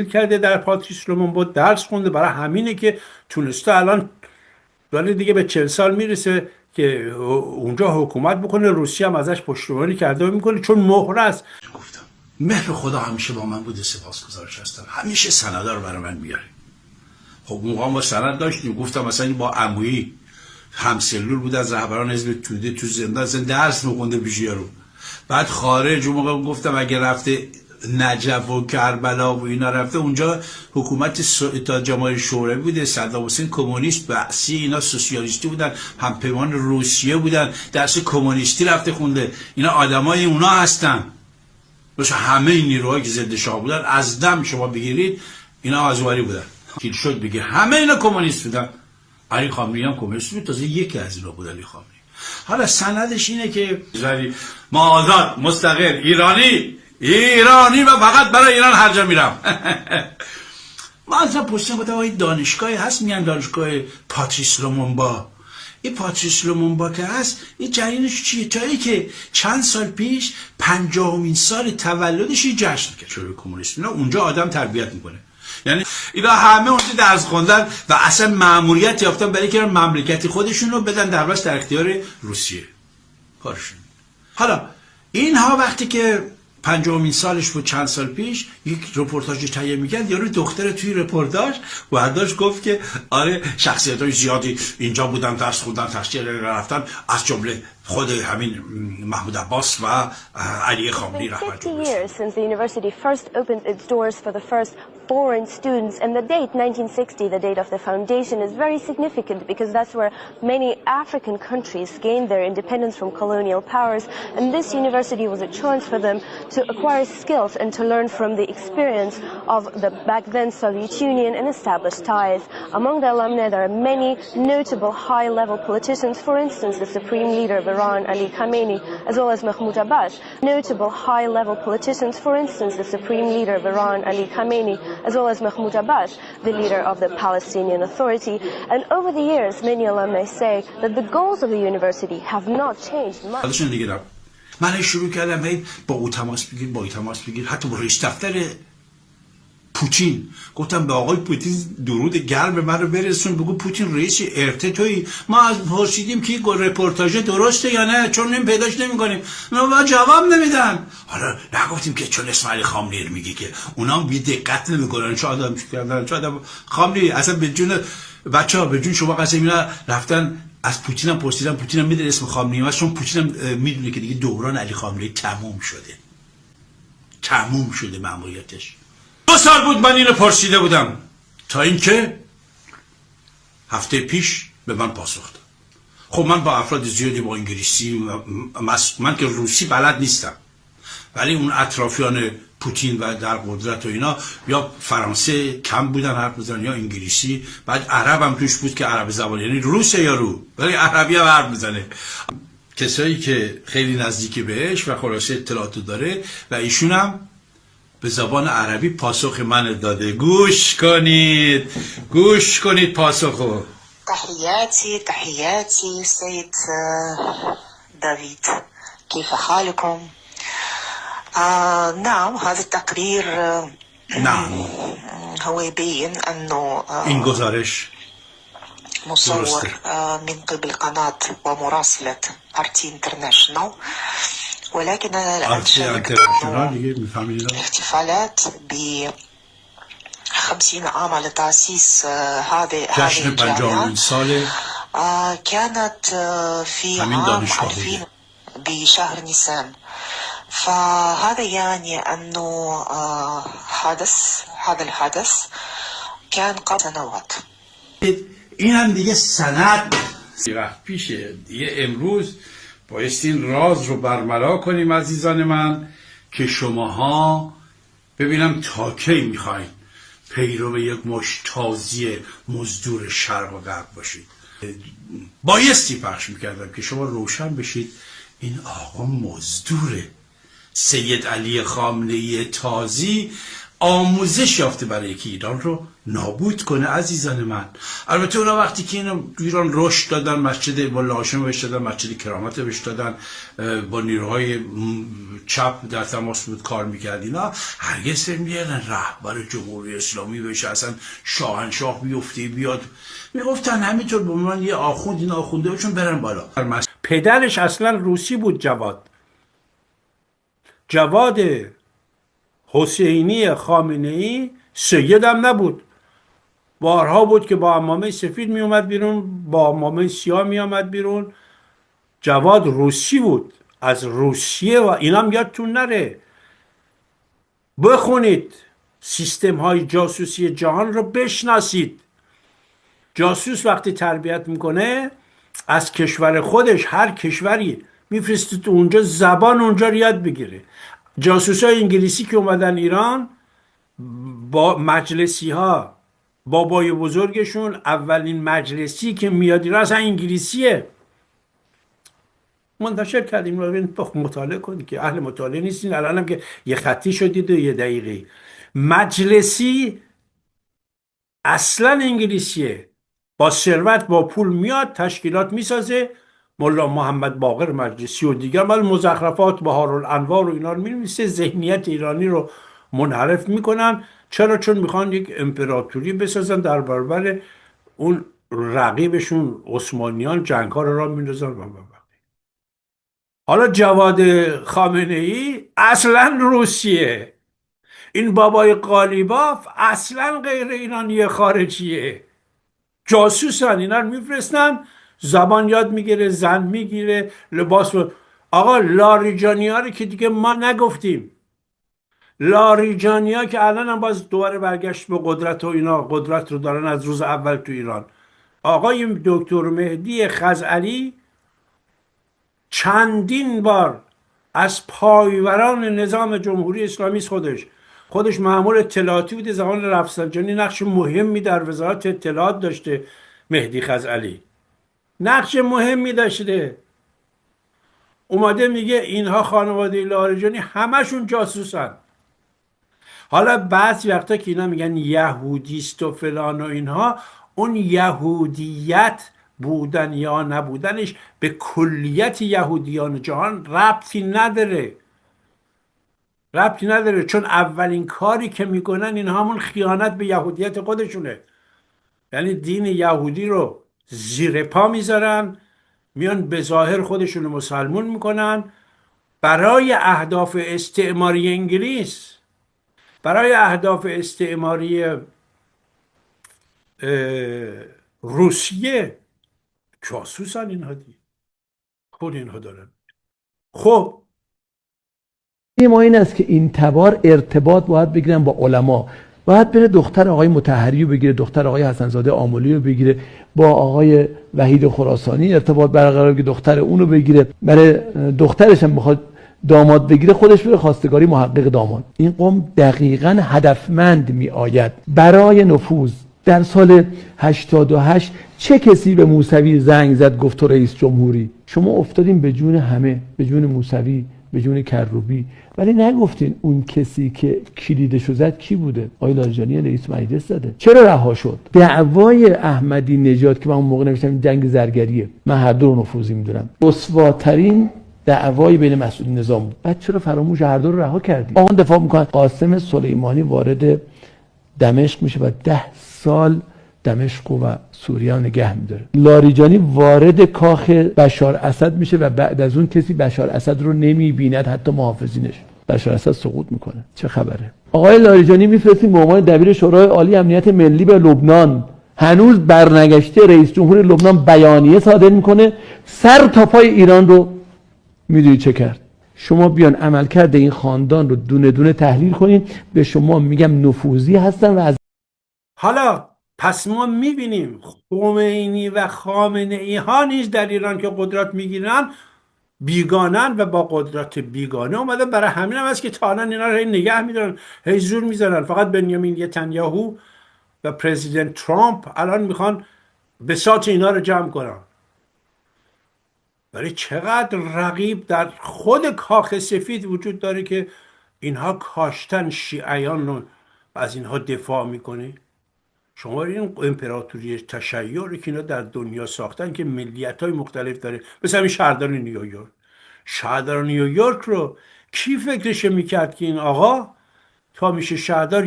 کرده در پاتریس لومونبو، درس خونده، برای همینه که تونسته الان ولی دیگه به 40 سال میرسه که اونجا حکومت بکنه. روسیه هم ازش پشتیبانی کرده و میکنه چون مهر است. گفتم مهر خدا همیشه با من بوده، سپاسگزارش هستم، همیشه سندا رو برای من میاره. خب موقع ما سند داشتیم، گفتم مثلا با عمویی همسلول بود از رهبران حزب توده تو زندان درس میخونده پیش یارو، بعد خارج اون موقع گفتم اگه رفته نجف و کربلا و اینا رفته اونجا حکومت اتحاد جماهیر شوروی بوده، صدام حسین کمونیست، بعثی اینا سوسیالیستی بودن، همپیمان روسیه بودن، درس کمونیستی رفته خونده. اینا آدمای اونا هستن. مثلا همه این نیروهایی که ضد شاه بودن از دم شما بگیرید اینا آزواری بودن. کیل شد بگه همه اینا کمونیست بودن. علی خامنه‌ای هم کمونیست بود، تازه یکی از اینا بود علی خامنه‌ای. حالا سندش اینه که ما آزاد مستقل ایرانی و فقط برای ایران هر جا میرم. ما اصلا پشتیم گفتم این دانشگاهی هست میگن دانشگاه پاتریس لومونبا. این پاتریس لومونبا که هست این جریانش چیه؟ تایی که چند سال پیش 50مین سال تولدش جشن کرد شورای کمونیست. اینا اونجا آدم تربیت میکنه، یعنی اینا همه اونجا درس خوندن و اصلا مأموریت یافتن برای که مملکتی خودشون رو بدن در اختیار روسیه کارشون. حالا اینها وقتی که 50مین سالش بود چند سال پیش یک رپورتاج تهیه میکرد، یارو دختر توی رپورتاج برداشت گفت که آره شخصیت‌های زیادی اینجا بودن درس خوندن تحصیل رفتن، از جمله خود همین محمود عباس و علی خامنه‌ای رهبر جمهوری. 50 years since the university first opened its doors for the first foreign students, and the date 1960, the date of the foundation, is very significant because that's where many African countries gained their independence from colonial powers, and this university was a chance for them to acquire skills and to learn from the experience of the back then Soviet Union and establish ties. Among the alumni there are many notable high-level politicians, for instance the Supreme Leader of Iran, Ali Khamenei, as well as Mahmoud Abbas. Notable high-level politicians, for instance the Supreme Leader of Iran, Ali Khamenei, as well as Mahmoud Abbas, the leader of the Palestinian Authority. And over the years, many alumni say that the goals of the university have not changed much. من شروع کردم با او تماس بگیر، حتی با رئیس دفتر پوتین گفتم به آقای پوتین درود گرم من رو برسون، بگو پوتین رئیس ارته تویی، ما از پرسیدیم که رپورتاج درسته یا نه چون پیداش نمی‌کنیم، اونا جواب نمیدن. حالا نگفتیم که چون اسماعیل خامنه‌ای میگه که اونا بی دقت نمی‌کنن، چه آدم کردن، چه آدم خامنه‌ای اصلا به جون بچه‌ها، به جون شما قسم اینا رفتن از پوتین هم پرسیدن، پوتین هم میدونه اسم خامنه‌ای هست چون پوتین هم میدونه که دیگه دوران علی خامنه‌ای تموم شده مأموریتش. 2 سال بود من اینو پرسیده بودم تا اینکه هفته پیش به من پاسخ داد. خب من با افراد زیادی با انگلیسی من که روسی بلد نیستم، ولی اون اطرافیان پوتین و در قدرت و اینا یا فرانسه کم بودن حرف بزنن یا انگلیسی، بعد عرب هم توش بود که عرب زبان یعنی روسه یا رو، ولی عربی هم حرف میزنه. کسایی که خیلی نزدیکی بهش و خلاصه اطلاعاتو داره و ایشون هم به زبان عربی پاسخ من داده. گوش کنید پاسخو. تحياتي سيد دافيد، كيف حالكم؟ نعم هذا التقرير نعم هو يبين أنه این گزارش مصور من قبل قناة ومراسلة RT International، ولكن الآن احتفالات ب 50 عام لتأسيس هذه الجامعة كانت في عام 2000 بشهر نيسان، فهذا يعني أنه هذا الحدث كان قبل سنوات. این هم دیگه سند پیشه دیگه. امروز بایستی این راز رو برملا کنیم عزیزان من که شماها ببینم تا کی میخواین پیرو یک مشتازی مزدور شرق و غرب باشید. بایستی پخش میکردم که شما روشن بشید این آقا مزدوره. سید علی خامنه‌ای تازی آموزش یافته برای که ایران رو نابود کنه. عزیزان من، البته اونا وقتی که اینو ایران رشد دادن، مسجد مولا هاشم بهش دادن، مسجد کرامت بهش دادن، با نیروهای چپ در تماس بود کار میکرد، اینا هرگز نمیگن رهبر جمهوری اسلامی بشه، اصلا شاهنشاه بیفته بیاد. میگفتن همینطور به من یه آخوند، این آخونده چون برن بالا. پدرش اصلا روسی بود. جواد حسینی خامنه‌ای سید هم نبود. بارها بود که با عمامه سفید می اومد بیرون، با عمامه سیاه می اومد بیرون. جواد روسی بود، از روسیه. و اینم یادتون نره، بخونید سیستم های جاسوسی جهان رو بشناسید. جاسوس وقتی تربیت میکنه از کشور خودش، هر کشوری میفرسته تو اونجا، زبان اونجا رو یاد بگیره. جاسوسای انگلیسی که اومدن ایران، با مجلسی ها، بابای بزرگشون اولین مجلسی که میاد ایران اصلا انگلیسیه. منتشر کردیم، رو مطالعه کنید که اهل مطالعه نیستین. الان هم که یه خطی شدید و یه دقیقه. مجلسی اصلا انگلیسیه، با ثروت با پول میاد تشکیلات میسازه. مولا محمد باقر مجلسی و دیگر مال مزخرفات بهارالانوار و اینا رو می‌نویسه، ذهنیت ایرانی رو منحرف میکنن. چرا؟ چون میخوان یک امپراتوری بسازن در برابر اون رقیبشون عثمانیان، جنگ ها رو راه میندازن. حالا جواد خامنه‌ای اصلا روسیه، این بابای قالیباف اصلا غیر ایرانی، خارجیه. جاسوسن، اینا رو میفرستن، زبان یاد میگیره، زن میگیره، لباس آقا لاریجانی ها رو که دیگه ما نگفتیم. لاریجانی ها که الان هم باز دوباره برگشت به قدرت و اینا، قدرت رو دارن از روز اول تو ایران. آقای دکتر مهدی خزعلی چندین بار از پایوران نظام جمهوری اسلامی خودش مأمور اطلاعاتی بوده. زمان رفسنجانی نقش مهمی در وزارت اطلاعات داشته. مهدی خزعلی نقش مهمی داشته. اومده میگه اینها خانواده لاریجانی همشون جاسوسن. حالا بعضی وقتا که اینا میگن یهودیست و فلان و اینها، اون یهودیت بودن یا نبودنش به کلیت یهودیان جهان ربطی نداره، چون اولین کاری که میکنن این همون خیانت به یهودیت خودشونه. یعنی دین یهودی رو زیر پا میذارن، میان به ظاهر خودشون رو مسلمون میکنن برای اهداف استعماری انگلیس، برای اهداف استعماری روسیه. جاسوسن اینها دی، خود اینها دارن. خب ما این است که این تبار ارتباط باید بگیرن با علما، باید بره دختر آقای مطهری رو بگیره، دختر آقای حسنزاده آملی رو بگیره، با آقای وحید خراسانی ارتباط برقرار بگیره، دختر اونو بگیره، برای دخترش هم بخواد داماد بگیره خودش بره خواستگاری محقق داماد. این قوم دقیقاً هدفمند می آید برای نفوذ. در سال 88 چه کسی به موسوی زنگ زد گفت تو رئیس جمهوری؟ شما افتادین به جون همه، به جون موسوی، به جون کروبی، ولی نگفتین اون کسی که کلیدشو زد کی بوده؟ آقای لاریجانی رئیس مجلس زده. چرا رها شد؟ دعوای احمدی نژاد که من اون موقع نوشتم جنگ زرگریه، من هر دو رو نفوذی میدونم، رسواترین دعوای بین مسئول نظام بود. بعد چرا فراموش هر دو رو رها کردیم؟ آن دفاع میکنن. قاسم سلیمانی وارد دمشق میشه و 10 سال دمشق و سوریه نگه میداره. لاریجانی وارد کاخ بشار اسد میشه و بعد از اون کسی بشار اسد رو نمیبیند، حتی محافظینش. بشار اسد سقوط میکنه. چه خبره؟ آقای لاریجانی میفرستیم به عنوان دبیر شورای عالی امنیت ملی به لبنان. هنوز برنگشته رئیس جمهور لبنان بیانیه صادر میکنه سر تا پای ایران رو میدونید چه کرد. شما بیان عملکرد این خاندان رو دونه دونه تحلیل کنین، به شما میگم نفوذی هستن. و از حالا پس ما میبینیم خمینی و خامنه ای ها نیز در ایران که قدرت میگیرن بیگانن و با قدرت بیگانه اومدن. برای همین هم هست که تا الان اینا رو نگه میدارن، هی زور میزنن. فقط بنیامین نتانیاهو و پرزیدنت ترامپ الان میخوان بساط اینا رو جمع کنن. ولی چقدر رقیب در خود کاخ سفید وجود داره که اینها کاشتن شیعیان رو از اینها دفاع میکنه؟ شما این امپراتوری تشیعی که اینا در دنیا ساختن که ملیت‌های مختلف داره، مثل همین شهردار نیویورک. شهردار نیویورک رو کی فکرش میکرد که این آقا تا میشه شهردار